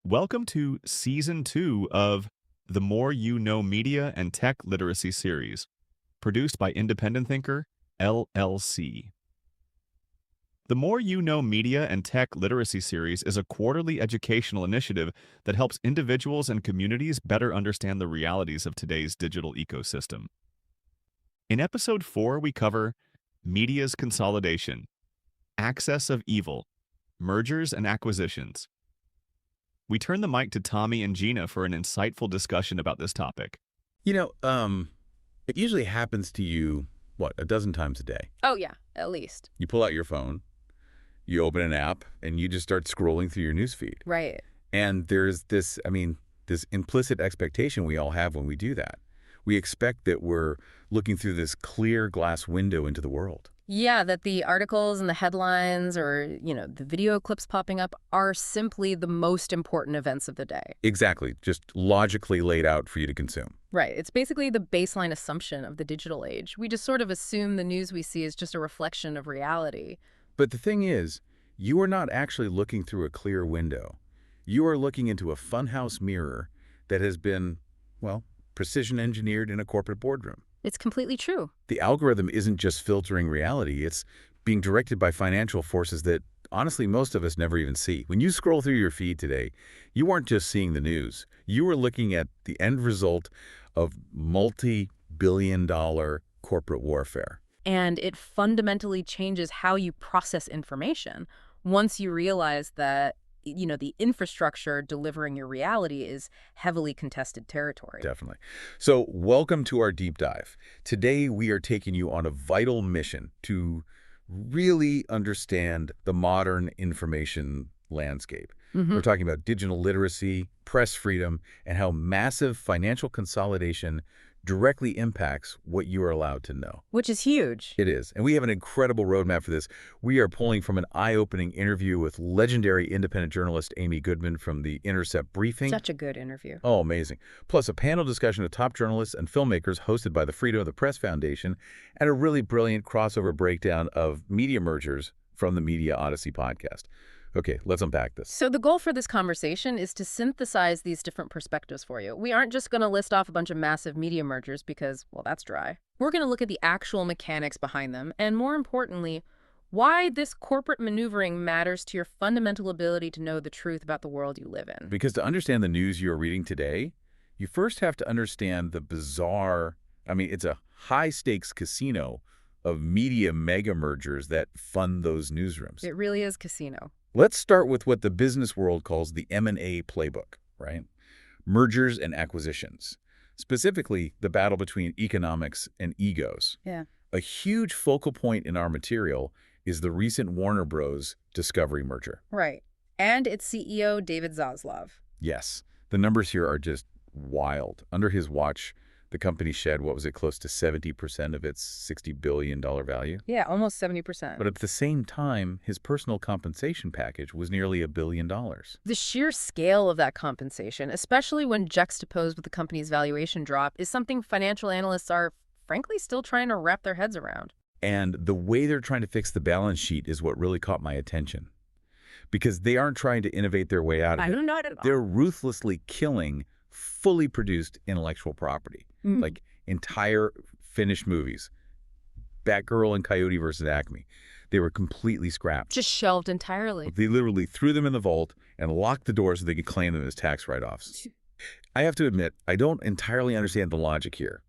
Welcome to Season 2 of the More You Know Media and Tech Literacy series, produced by Independent Thinker, LLC. The More You Know Media and Tech Literacy series is a quarterly educational initiative that helps individuals and communities better understand the realities of today's digital ecosystem. In Episode 4, we cover media's consolidation, access of evil, mergers and acquisitions. We turn the mic to Tommy and Gina for an insightful discussion about this topic. You know, it usually happens to you, what, a dozen times a day. Oh, yeah, at least. You pull out your phone, you open an app, and you just start scrolling through your newsfeed. Right. And there's this implicit expectation we all have when we do that. We expect that we're looking through this clear glass window into the world. Yeah, that the articles and the headlines or, the video clips popping up are simply the most important events of the day. Exactly. Just logically laid out for you to consume. Right. It's basically the baseline assumption of the digital age. We just sort of assume the news we see is just a reflection of reality. But the thing is, you are not actually looking through a clear window. You are looking into a funhouse mirror that has been, well, precision engineered in a corporate boardroom. It's completely true. The algorithm isn't just filtering reality, it's being directed by financial forces that, honestly, most of us never even see. When you scroll through your feed today, you aren't just seeing the news. You are looking at the end result of multi-billion-dollar corporate warfare. And it fundamentally changes how you process information. Once you realize that, the infrastructure delivering your reality is heavily contested territory. Definitely. So welcome to our deep dive. Today, we are taking you on a vital mission to really understand the modern information landscape. We're talking about digital literacy, press freedom, and how massive financial consolidation directly impacts what you are allowed to know. Which is huge. It is. And we have an incredible roadmap for this. We are pulling from an eye-opening interview with legendary independent journalist Amy Goodman from the Intercept Briefing. Such a good interview. Oh, amazing. Plus a panel discussion of top journalists and filmmakers hosted by the Freedom of the Press Foundation, and a really brilliant crossover breakdown of media mergers from the Media Odyssey podcast. Okay, let's unpack this. So the goal for this conversation is to synthesize these different perspectives for you. We aren't just going to list off a bunch of massive media mergers because, well, that's dry. We're going to look at the actual mechanics behind them, and more importantly, why this corporate maneuvering matters to your fundamental ability to know the truth about the world you live in. Because to understand the news you're reading today, you first have to understand the bizarre, it's a high-stakes casino of media mega mergers that fund those newsrooms. It really is casino. Let's start with what the business world calls the M&A playbook, right? Mergers and acquisitions. Specifically, the battle between economics and egos. Yeah. A huge focal point in our material is the recent Warner Bros. Discovery merger. Right. And its CEO, David Zaslav. Yes. The numbers here are just wild. Under his watch, the company shed, close to 70% of its $60 billion value? Yeah, almost 70%. But at the same time, his personal compensation package was nearly $1 billion. The sheer scale of that compensation, especially when juxtaposed with the company's valuation drop, is something financial analysts are, frankly, still trying to wrap their heads around. And the way they're trying to fix the balance sheet is what really caught my attention. Because they aren't trying to innovate their way out of it. Not at all. They're ruthlessly killing fully produced intellectual property. Like entire finished movies. Batgirl and Coyote versus Acme. They were completely scrapped. Just shelved entirely. They literally threw them in the vault and locked the door so they could claim them as tax write-offs. I have to admit, I don't entirely understand the logic here.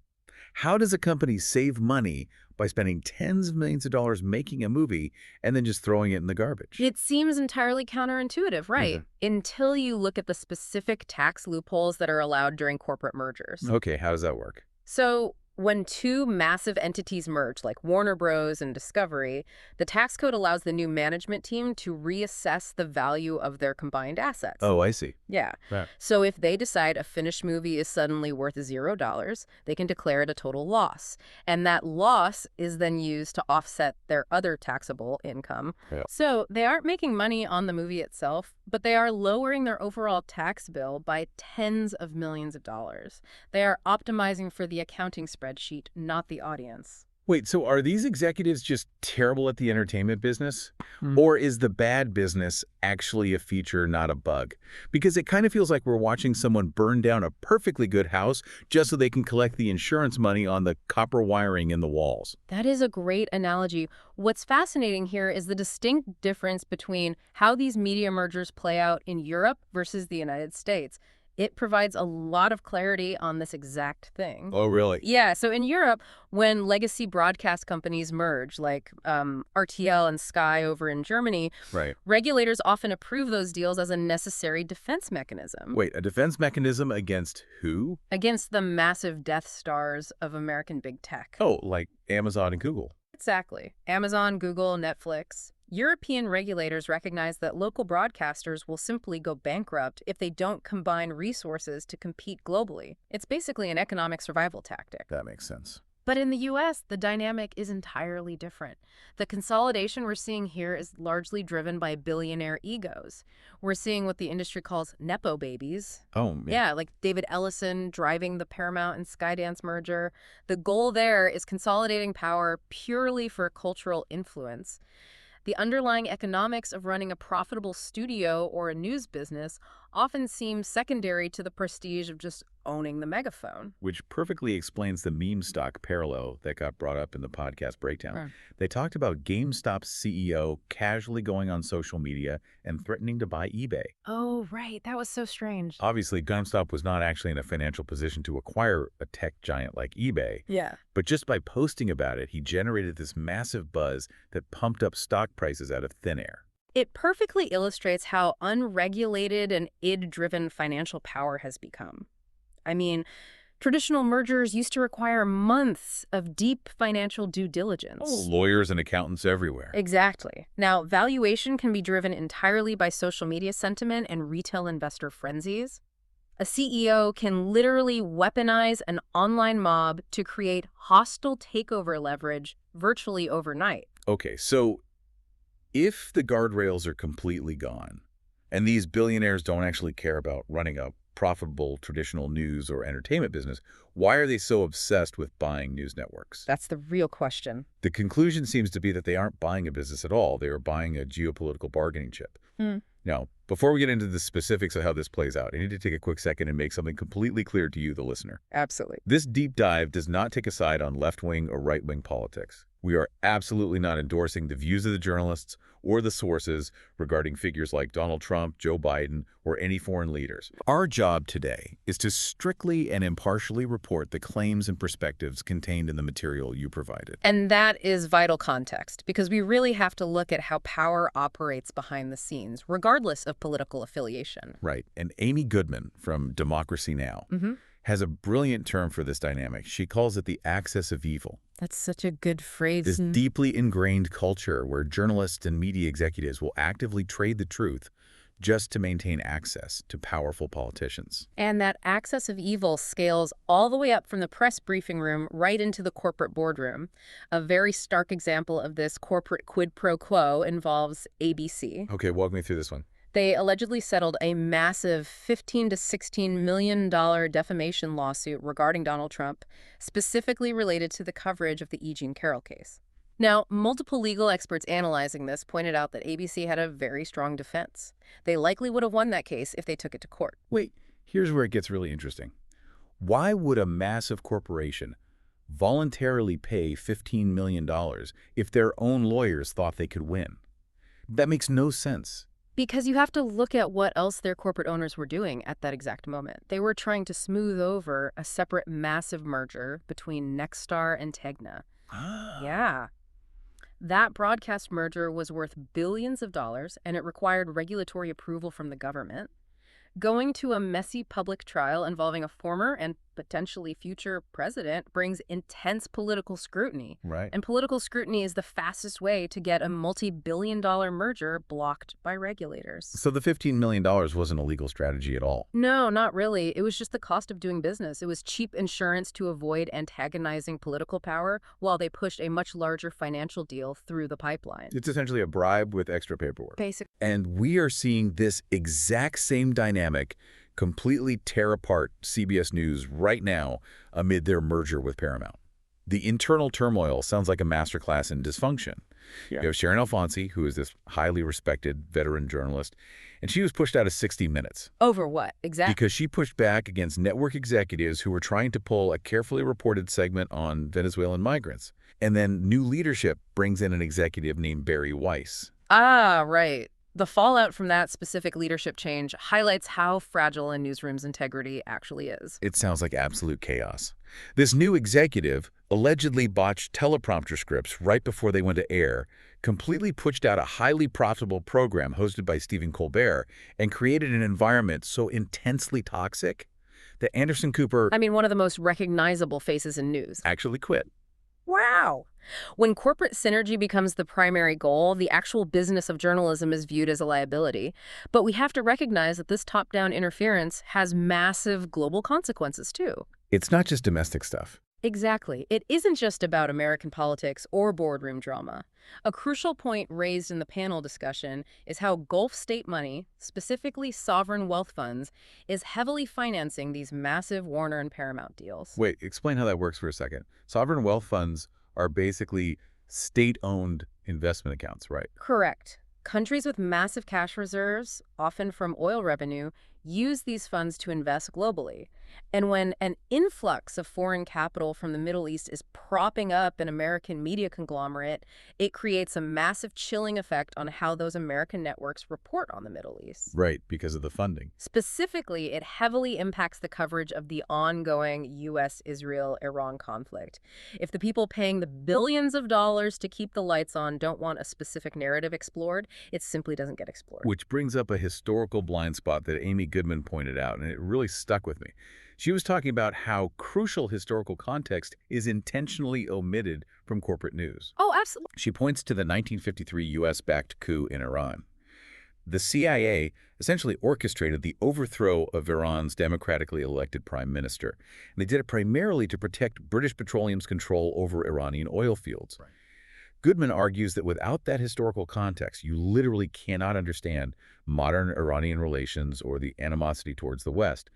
How does a company save money by spending tens of millions of dollars making a movie and then just throwing it in the garbage? It seems entirely counterintuitive, right? Until you look at the specific tax loopholes that are allowed during corporate mergers. Okay, how does that work? So when two massive entities merge, like Warner Bros. And Discovery, the tax code allows the new management team to reassess the value of their combined assets. Oh, I see. Yeah. Right. So if they decide a finished movie is suddenly worth $0, they can declare it a total loss. And that loss is then used to offset their other taxable income. Yeah. So they aren't making money on the movie itself, but they are lowering their overall tax bill by tens of millions of dollars. They are optimizing for the accounting spreadsheet, not the audience. Wait, so are these executives just terrible at the entertainment business? Hmm. Or is the bad business actually a feature, not a bug? Because it kind of feels like we're watching someone burn down a perfectly good house just so they can collect the insurance money on the copper wiring in the walls. That is a great analogy. What's fascinating here is the distinct difference between how these media mergers play out in Europe versus the United States. It provides a lot of clarity on this exact thing. Oh, really? Yeah, so in Europe, when legacy broadcast companies merge, like RTL and Sky over in Germany, Right. regulators often approve those deals as a necessary defense mechanism Wait, a defense mechanism against who? against the massive death stars of American big tech. Oh, like Amazon and Google. Exactly. Amazon, Google, Netflix. European regulators recognize that local broadcasters will simply go bankrupt if they don't combine resources to compete globally. It's basically an economic survival tactic. That makes sense. But in the U.S., the dynamic is entirely different. The consolidation we're seeing here is largely driven by billionaire egos. We're seeing what the industry calls nepo babies. Oh, man. Yeah, like David Ellison driving the Paramount and Skydance merger. The goal there is consolidating power purely for cultural influence. The underlying economics of running a profitable studio or a news business often seems secondary to the prestige of just owning the megaphone. Which perfectly explains the meme stock parallel that got brought up in the podcast breakdown. Right. They talked about GameStop's CEO casually going on social media and threatening to buy eBay. Oh, right. That was so strange. Obviously, GameStop was not actually in a financial position to acquire a tech giant like eBay, Yeah. but just by posting about it, he generated this massive buzz that pumped up stock prices out of thin air. It perfectly illustrates how unregulated and id-driven financial power has become. I mean, traditional mergers used to require months of deep financial due diligence. Oh, lawyers and accountants everywhere. Exactly. Now, valuation can be driven entirely by social media sentiment and retail investor frenzies. A CEO can literally weaponize an online mob to create hostile takeover leverage virtually overnight. Okay, so if the guardrails are completely gone, and these billionaires don't actually care about running a profitable traditional news or entertainment business, why are they so obsessed with buying news networks? That's the real question. The conclusion seems to be that they aren't buying a business at all. They are buying a geopolitical bargaining chip. Now, before we get into the specifics of how this plays out, I need to take a quick second and make something completely clear to you, the listener. Absolutely. This deep dive does not take a side on left-wing or right-wing politics. We are absolutely not endorsing the views of the journalists or the sources regarding figures like Donald Trump, Joe Biden, or any foreign leaders. Our job today is to strictly and impartially report the claims and perspectives contained in the material you provided. And that is vital context, because we really have to look at how power operates behind the scenes, regardless of political affiliation. Right. And Amy Goodman from Democracy Now! Has a brilliant term for this dynamic. She calls it the axis of evil. That's such a good phrase. This deeply ingrained culture where journalists and media executives will actively trade the truth just to maintain access to powerful politicians. And that axis of evil scales all the way up from the press briefing room right into the corporate boardroom. A very stark example of this corporate quid pro quo involves ABC. Okay, walk me through this one. They allegedly settled a massive $15 to $16 million defamation lawsuit regarding Donald Trump, specifically related to the coverage of the E. Jean Carroll case. Now, multiple legal experts analyzing this pointed out that ABC had a very strong defense. They likely would have won that case if they took it to court. Wait, here's where it gets really interesting. Why would a massive corporation voluntarily pay $15 million if their own lawyers thought they could win? That makes no sense. Because you have to look at what else their corporate owners were doing at that exact moment. They were trying to smooth over a separate massive merger between Nexstar and Tegna. Yeah. That broadcast merger was worth billions of dollars, and it required regulatory approval from the government. Going to a messy public trial involving a former and potentially future president brings intense political scrutiny. Right. And political scrutiny is the fastest way to get a multi-billion-dollar merger blocked by regulators. So the $15 million wasn't a legal strategy at all. No, not really. It was just the cost of doing business. It was cheap insurance to avoid antagonizing political power while they pushed a much larger financial deal through the pipeline. It's essentially a bribe with extra paperwork. Basic. And we are seeing this exact same dynamic completely tear apart CBS News right now amid their merger with Paramount. The internal turmoil sounds like a masterclass in dysfunction. Yeah. You have Sharon Alfonsi, who is this highly respected veteran journalist, and she was pushed out of 60 Minutes Over what? Exactly. because she pushed back against network executives who were trying to pull a carefully reported segment on Venezuelan migrants. And then new leadership brings in an executive named Barry Weiss. Ah, right. The fallout from that specific leadership change highlights how fragile a newsroom's integrity actually is. It sounds like absolute chaos. This new executive allegedly botched teleprompter scripts right before they went to air, completely pushed out a highly profitable program hosted by Stephen Colbert, and created an environment so intensely toxic that Anderson Cooper I mean, one of the most recognizable faces in news. actually quit. Wow. When corporate synergy becomes the primary goal, the actual business of journalism is viewed as a liability. But we have to recognize that this top-down interference has massive global consequences, too. It's not just domestic stuff. Exactly. It isn't just about American politics or boardroom drama. A crucial point raised in the panel discussion is how Gulf state money, specifically sovereign wealth funds, is heavily financing these massive Warner and Paramount deals. Wait, explain how that works for a second. Sovereign wealth funds are basically state-owned investment accounts, right? Correct. Countries with massive cash reserves, often from oil revenue, use these funds to invest globally. And when an influx of foreign capital from the Middle East is propping up an American media conglomerate, it creates a massive chilling effect on how those American networks report on the Middle East. Right, because of the funding. Specifically, it heavily impacts the coverage of the ongoing U.S.-Israel-Iran conflict. If the people paying the billions of dollars to keep the lights on don't want a specific narrative explored, it simply doesn't get explored. Which brings up a historical blind spot that Amy Goodman pointed out, and it really stuck with me. She was talking about how crucial historical context is intentionally omitted from corporate news. Oh, absolutely. She points to the 1953 U.S.-backed coup in Iran. The CIA essentially orchestrated the overthrow of Iran's democratically elected prime minister. And they did it primarily to protect British Petroleum's control over Iranian oil fields. Right. Goodman argues that without that historical context, you literally cannot understand modern Iranian relations or the animosity towards the West.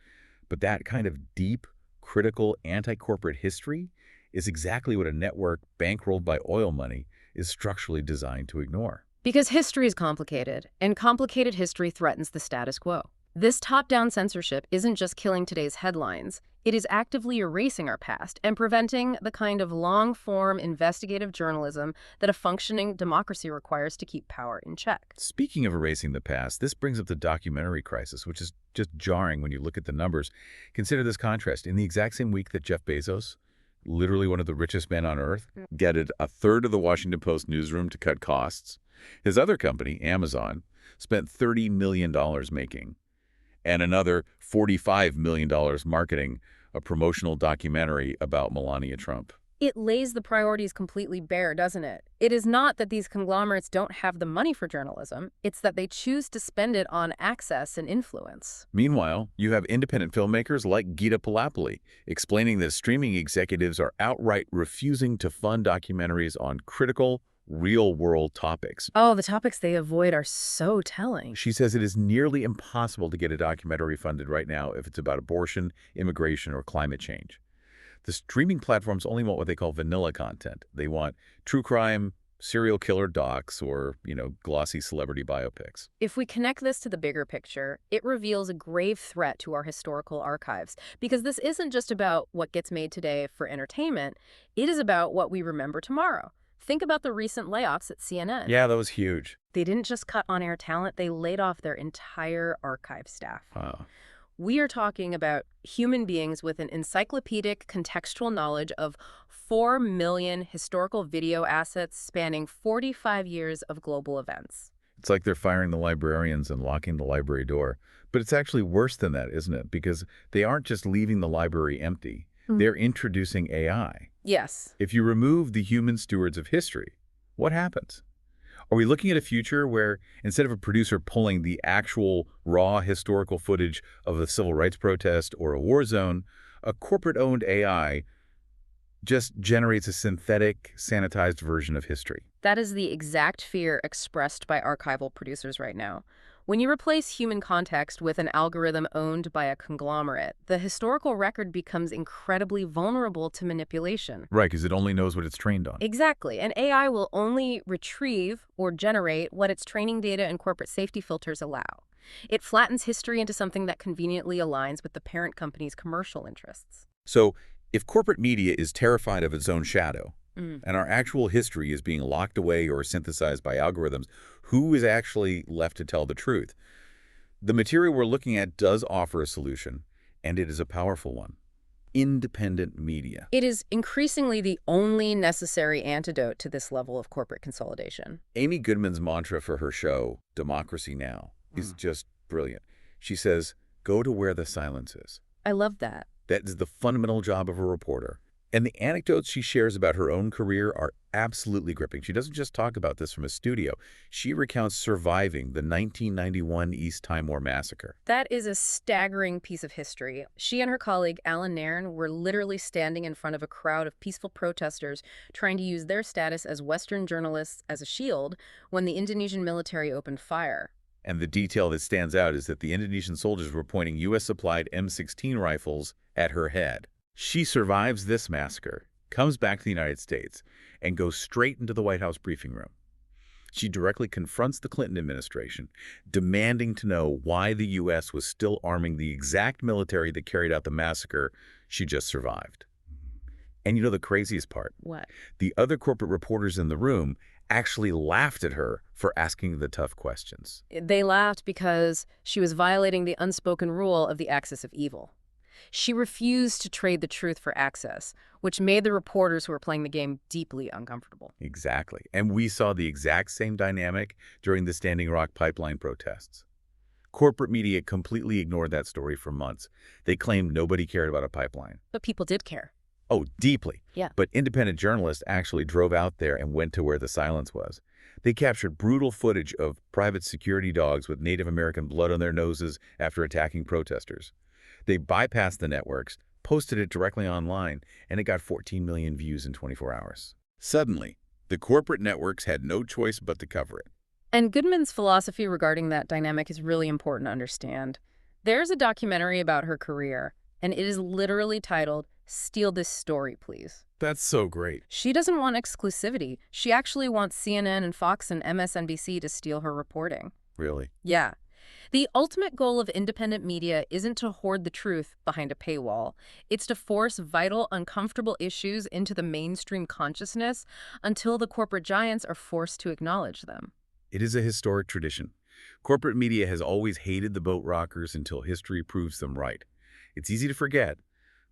But that kind of deep, critical, anti-corporate history is exactly what a network bankrolled by oil money is structurally designed to ignore. Because history is complicated, and complicated history threatens the status quo. This top-down censorship isn't just killing today's headlines. It is actively erasing our past and preventing the kind of long-form investigative journalism that a functioning democracy requires to keep power in check. Speaking of erasing the past, this brings up the documentary crisis, which is just jarring when you look at the numbers. Consider this contrast. In the exact same week that Jeff Bezos, literally one of the richest men on earth, getted a third of the Washington Post newsroom to cut costs, his other company, Amazon, spent $30 million making and another $45 million marketing a promotional documentary about Melania Trump. It lays the priorities completely bare, doesn't it? It is not that these conglomerates don't have the money for journalism. It's that they choose to spend it on access and influence. Meanwhile, you have independent filmmakers like Gita Palapalli explaining that streaming executives are outright refusing to fund documentaries on critical, real-world topics. Oh, the topics they avoid are so telling. She says it is nearly impossible to get a documentary funded right now if it's about abortion, immigration, or climate change. The streaming platforms only want what they call vanilla content. They want true crime, serial killer docs, or, glossy celebrity biopics. If we connect this to the bigger picture, it reveals a grave threat to our historical archives, because this isn't just about what gets made today for entertainment. It is about what we remember tomorrow. Think about the recent layoffs at CNN. Yeah, that was huge. They didn't just cut on-air talent, they laid off their entire archive staff. Wow. We are talking about human beings with an encyclopedic contextual knowledge of 4 million historical video assets spanning 45 years of global events. It's like they're firing the librarians and locking the library door. But it's actually worse than that, isn't it? Because they aren't just leaving the library empty. They're introducing AI. Yes. If you remove the human stewards of history, what happens? Are we looking at a future where instead of a producer pulling the actual raw historical footage of a civil rights protest or a war zone, a corporate-owned AI just generates a synthetic, sanitized version of history? That is the exact fear expressed by archival producers right now. When you replace human context with an algorithm owned by a conglomerate, the historical record becomes incredibly vulnerable to manipulation. Right, because it only knows what it's trained on. Exactly. And AI will only retrieve or generate what its training data and corporate safety filters allow. It flattens history into something that conveniently aligns with the parent company's commercial interests. So if corporate media is terrified of its own shadow, and our actual history is being locked away or synthesized by algorithms, who is actually left to tell the truth? The material we're looking at does offer a solution, and it is a powerful one. Independent media. It is increasingly the only necessary antidote to this level of corporate consolidation. Amy Goodman's mantra for her show, Democracy Now!, is just brilliant. She says, go to where the silence is. I love that. That is the fundamental job of a reporter. And the anecdotes she shares about her own career are absolutely gripping. She doesn't just talk about this from a studio. She recounts surviving the 1991 East Timor massacre. That is a staggering piece of history. She and her colleague, Alan Nairn, were literally standing in front of a crowd of peaceful protesters trying to use their status as Western journalists as a shield when the Indonesian military opened fire. And the detail that stands out is that the Indonesian soldiers were pointing U.S.-supplied M16 rifles at her head. She survives this massacre, comes back to the United States, and goes straight into the White House briefing room. She directly confronts the Clinton administration, demanding to know why the U.S. was still arming the exact military that carried out the massacre she just survived. And you know the craziest part? What? The other corporate reporters in the room actually laughed at her for asking the tough questions. They laughed because she was violating the unspoken rule of the axis of evil. She refused to trade the truth for access, which made the reporters who were playing the game deeply uncomfortable. Exactly. And we saw the exact same dynamic during the Standing Rock pipeline protests. Corporate media completely ignored that story for months. They claimed nobody cared about a pipeline. But people did care. Oh, deeply. Yeah. But independent journalists actually drove out there and went to where the silence was. They captured brutal footage of private security dogs with Native American blood on their noses after attacking protesters. They bypassed the networks, posted it directly online, and it got 14 million views in 24 hours. Suddenly, the corporate networks had no choice but to cover it. And Goodman's philosophy regarding that dynamic is really important to understand. There's a documentary about her career, and it is literally titled, "Steal This Story, Please." That's so great. She doesn't want exclusivity. She actually wants CNN and Fox and MSNBC to steal her reporting. Really? Yeah. The ultimate goal of independent media isn't to hoard the truth behind a paywall. It's to force vital, uncomfortable issues into the mainstream consciousness until the corporate giants are forced to acknowledge them. It is a historic tradition. Corporate media has always hated the boat rockers until history proves them right. It's easy to forget,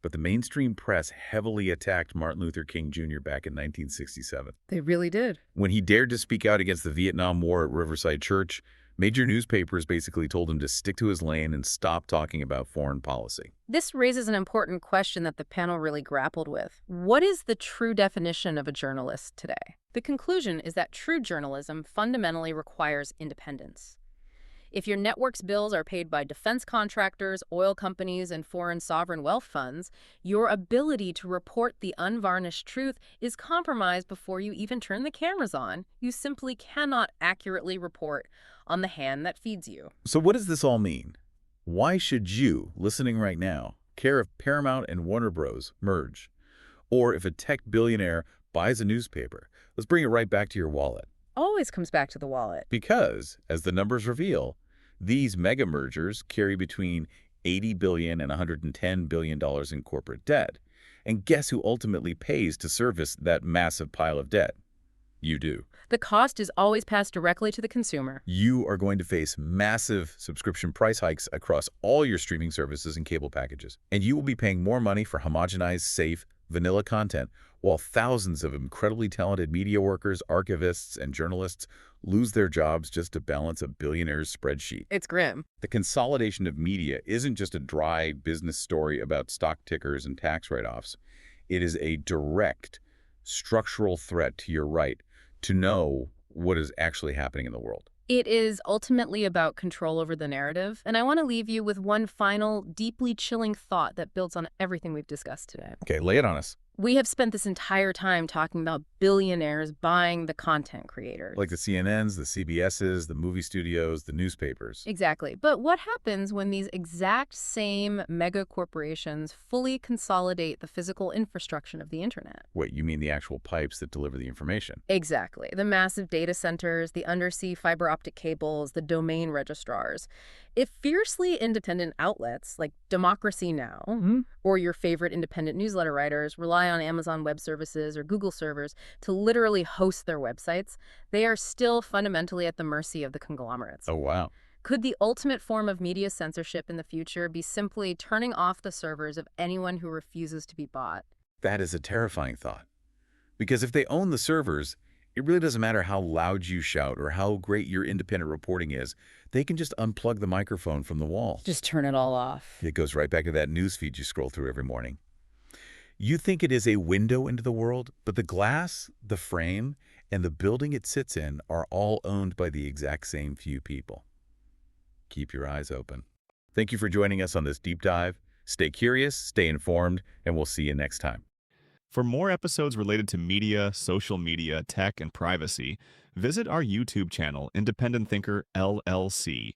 but the mainstream press heavily attacked Martin Luther King Jr. back in 1967. They really did. When he dared to speak out against the Vietnam War at Riverside Church, major newspapers basically told him to stick to his lane and stop talking about foreign policy. This raises an important question that the panel really grappled with. What is the true definition of a journalist today? The conclusion is that true journalism fundamentally requires independence. If your network's bills are paid by defense contractors, oil companies, and foreign sovereign wealth funds, your ability to report the unvarnished truth is compromised before you even turn the cameras on. You simply cannot accurately report on the hand that feeds you. So what does this all mean? Why should you, listening right now, care if Paramount and Warner Bros. Merge? Or if a tech billionaire buys a newspaper? Let's bring it right back to your wallet. Always comes back to the wallet. Because, as the numbers reveal, these mega mergers carry between $80 billion and $110 billion in corporate debt. And guess who ultimately pays to service that massive pile of debt? You do. The cost is always passed directly to the consumer. You are going to face massive subscription price hikes across all your streaming services and cable packages. And you will be paying more money for homogenized, safe, vanilla content, while thousands of incredibly talented media workers, archivists, and journalists lose their jobs just to balance a billionaire's spreadsheet. It's grim. The consolidation of media isn't just a dry business story about stock tickers and tax write-offs. It is a direct, structural threat to your right to know what is actually happening in the world. It is ultimately about control over the narrative, and I want to leave you with one final, deeply chilling thought that builds on everything we've discussed today. Okay, lay it on us. We have spent this entire time talking about billionaires buying the content creators. Like the CNNs, the CBSs, the movie studios, the newspapers. Exactly. But what happens when these exact same mega corporations fully consolidate the physical infrastructure of the internet? Wait, you mean the actual pipes that deliver the information? Exactly. The massive data centers, the undersea fiber optic cables, the domain registrars. If fiercely independent outlets like Democracy Now! Or your favorite independent newsletter writers rely on Amazon Web Services or Google servers to literally host their websites, they are still fundamentally at the mercy of the conglomerates. Oh, wow. Could the ultimate form of media censorship in the future be simply turning off the servers of anyone who refuses to be bought? That is a terrifying thought. Because if they own the servers, it really doesn't matter how loud you shout or how great your independent reporting is. They can just unplug the microphone from the wall. Just turn it all off. It goes right back to that news feed you scroll through every morning. You think it is a window into the world, but the glass, the frame, and the building it sits in are all owned by the exact same few people. Keep your eyes open. Thank you for joining us on this deep dive. Stay curious, stay informed, and we'll see you next time. For more episodes related to media, social media, tech, and privacy, visit our YouTube channel, Independent Thinker LLC.